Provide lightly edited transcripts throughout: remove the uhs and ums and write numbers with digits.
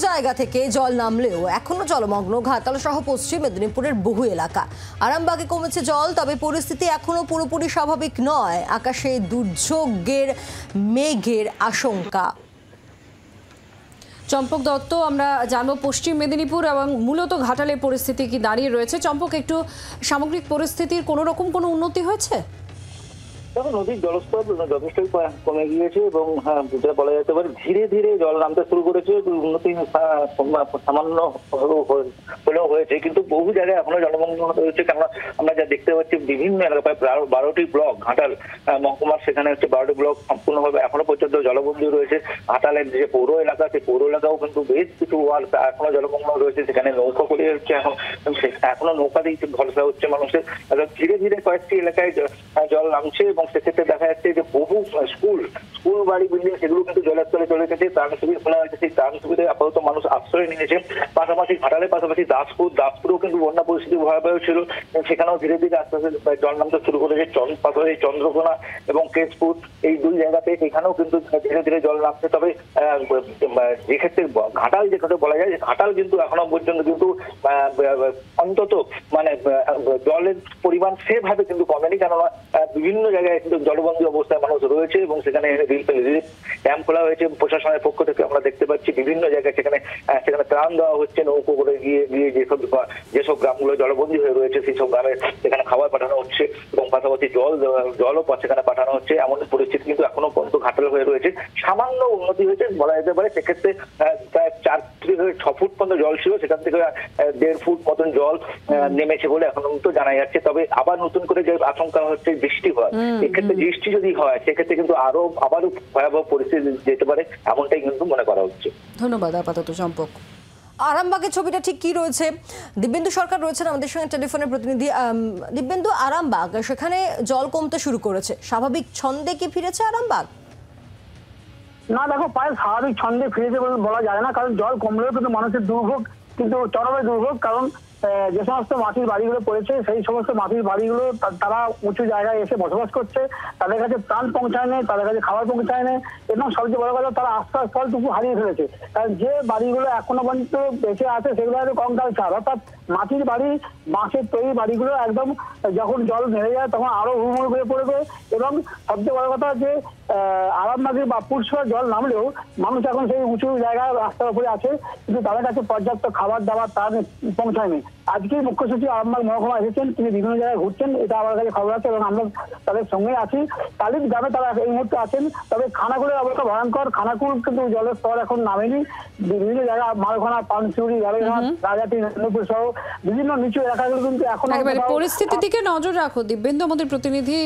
জায়গা থেকে জল নামলেও এখনো জলমগ্ন ঘাটাল সহ পশ্চিম মেদিনীপুরের বহু এলাকা। আরামবাগে কমেছে জল, তবে পরিস্থিতি এখনো পুরোপুরি স্বাভাবিক নয়। আকাশে দুর্যোগের মেঘের আশঙ্কা। চম্পক দত্ত, আমরা জানবো পশ্চিম মেদিনীপুর এবং মূলত ঘাটালের পরিস্থিতি কি দাঁড়িয়ে রয়েছে। চম্পক, একটু সামগ্রিক পরিস্থিতির কোনো রকম কোনো উন্নতি হয়েছে? দেখো, নদীর জলস্তর যথেষ্টই কমে গিয়েছে এবং যেটা বলা যেতে পারে ধীরে ধীরে জল নামতে শুরু করেছে। উন্নতি সামান্য হলেও হয়েছে, কিন্তু বহু জায়গায় এখনো জলমগ্ন রয়েছে। কেননা আমরা যা দেখতে পাচ্ছি বিভিন্ন এলাকা, প্রায় 12টি ব্লক ঘাটাল মহকুমার, সেখানে হচ্ছে 12টি ব্লক সম্পূর্ণভাবে এখনো পর্যন্ত জলবন্দী রয়েছে। ঘাটালের যে পৌর এলাকা, সেই পৌর এলাকাও কিন্তু বেশ কিছু ওয়ার্ড এখনো জলমগ্ন রয়েছে। সেখানে নৌকা করে হচ্ছে, এখনো নৌকা দিয়ে ভরসা হচ্ছে মানুষের। ধীরে ধীরে কয়েকটি এলাকায় জল নামছে এবং সেক্ষেত্রে দেখা যাচ্ছে যে বহু স্কুল বাড়ি বিল্ডিং সেগুলো কিন্তু জলের তলে চলে গেছে। ত্রাণ শিবির খোলা হয়েছে, সেই ত্রাণ শিবিরে আপাতত মানুষ আশ্রয় নিয়েছে। পাশাপাশি ঘাটালের পাশাপাশি দাসপুরেও কিন্তু বন্যা পরিস্থিতি ভয়াবহ ছিল, সেখানেও ধীরে ধীরে আস্তে আস্তে জল নামতে শুরু করেছে। পাশাপাশি চন্দ্রকোনা এবং কেশপুর, এই দুই জায়গাতে এখানেও কিন্তু ধীরে ধীরে জল নামছে। তবে যেক্ষেত্রে ঘাটাল, যেখানে বলা যায় যে ঘাটাল কিন্তু এখনো পর্যন্ত কিন্তু অন্তত মানে জলের পরিমাণ সেভাবে কিন্তু কমেনি, কেননা বিভিন্ন জায়গায় কিন্তু জলবন্দী অবস্থায় মানুষ রয়েছে এবং সেখানে ক্যাম্প খোলা হয়েছে প্রশাসনের পক্ষ থেকে। আমরা দেখতে পাচ্ছি বিভিন্ন জায়গায় সেখানে ত্রাণ দেওয়া হচ্ছে, নৌকো করে গিয়ে যেসব গ্রামগুলো জলবন্দী হয়ে রয়েছে সেই সব গ্রামে সেখানে খাবার পাঠানো হচ্ছে এবং পাশাপাশি জলও সেখানে পাঠানো হচ্ছে। এমন পরিস্থিতি কিন্তু এখনো পর্যন্ত ঘাটাল হয়ে রয়েছে। সামান্য উন্নতি হয়েছে বলা যেতে পারে। সেক্ষেত্রে প্রায় 4 থেকে 6 ফুট পর্যন্ত জল ছিল, সেখান থেকে 1.5 ফুট মতন জল নেমেছে বলে এখন তো জানা যাচ্ছে। তবে আবার নতুন করে যে আশঙ্কা হচ্ছে বৃষ্টি হয়, এক্ষেত্রে বৃষ্টি যদি হয় সেক্ষেত্রে কিন্তু আবারও ভয়াবহ পরিস্থিতি যেতে পারে, এমনটাই কিন্তু মনে করা হচ্ছে। ধন্যবাদ আপাতত চম্পক। আরামবাগের ছবিটা ঠিক কি রয়েছে? দিব্যেন্দু সরকার রয়েছেন আমাদের সঙ্গে টেলিফোনের প্রতিনিধি। দিব্যেন্দু, আরামবাগ সেখানে জল কমতে শুরু করেছে, স্বাভাবিক ছন্দে কি ফিরেছে আরামবাগ? না দেখো, প্রায় স্বাভাবিক ছন্দে ফিরেছে বলে বলা যায় না, কারণ জল কমলেও কিন্তু মানুষের দুর্ভোগ, কিন্তু চরমে দুর্ভোগ। কারণ যে সমস্ত মাটির বাড়িগুলো পড়েছে সেই সমস্ত মাটির বাড়িগুলো তারা উঁচু জায়গায় এসে বসবাস করছে, তাদের কাছে ত্রাণ পৌঁছায় নেই, তাদের কাছে খাবার পৌঁছায় নেই এবং সবচেয়ে বড় কথা তারা আশ্রয়স্থলটুকু হারিয়ে ফেলেছে। কারণ যে বাড়িগুলো এখনো পর্যন্ত বেঁচে আছে সেগুলো হয়তো কঙ্কাল ছাড়, অর্থাৎ মাটির বাড়ি, বাঁশের তৈরি বাড়িগুলো একদম যখন জল নেমে যায় তখন আরো হুড়মুড় হয়ে পড়বে। এবং সবচেয়ে বড় কথা যে আরামবাগের বা পুরসভার জল নামলেও মানুষ এখন সেই উঁচু জায়গায় রাস্তার উপরে আছে, কিন্তু তাদের কাছে পর্যাপ্ত খাবার দাবার তার পৌঁছায়নি। আজকে মুখ্য সচিব আরামবাগ মহকুমা এসেছেন, তিনি বিভিন্ন জায়গায় ঘুরছেন, এটা আমার কাছে খবর আছে এবং আমরা তাদের সঙ্গে আছি। কালিক গ্রামে তারা এই মুহূর্তে আছেন। তবে খানাকুলের অবস্থা ভয়ঙ্কর। খানাকুল কিন্তু জলের স্তর এখন নামেনি। বিভিন্ন জায়গায় মালখানা, পানচুরি, রাজাটি, নন্দপুর সহ বিভিন্ন নিচু এলাকাগুলো কিন্তু এখন পরিস্থিতির দিকে নজর রাখো। দিব্যেন্দু আমাদের প্রতিনিধি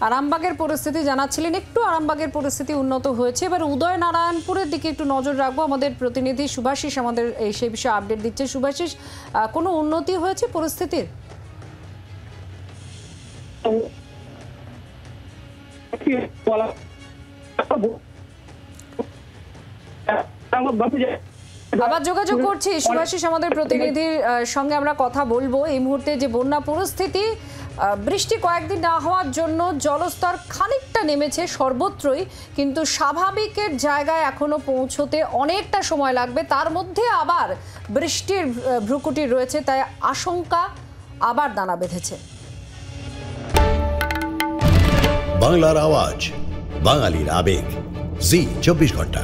আরামবাগের পরিস্থিতি জানাচ্ছিলেন, একটু আরামবাগের পরিস্থিতি উন্নত হয়েছে। এবার উদয়নারায়ণপুরের দিকে একটু নজর রাখবো। আমাদের প্রতিনিধি সুভাষিস আমাদের সেই বিষয়ে আপডেট দিচ্ছে। সুভাষিস, কোনো উন্নতি হয়েছে পরিস্থিতির? আবার যোগাযোগ করছি সুভাষিস আমাদের প্রতিনিধির সঙ্গে, আমরা কথা বলবো। এই মুহূর্তে যে বন্যা পরিস্থিতি, বৃষ্টি কয়েকদিন না হওয়ার জন্য জলস্তর খানিকটা নেমেছে সর্বত্রই, কিন্তু স্বাভাবিকের জায়গায় এখনো পৌঁছতে অনেকটা সময় লাগবে। তার মধ্যে আবার বৃষ্টির ভ্রুকুটি রয়েছে, তাই আশঙ্কা আবার দানা বেঁধেছে। বাংলার আওয়াজ, বাঙালির আবেগ, জি 24 ঘন্টা।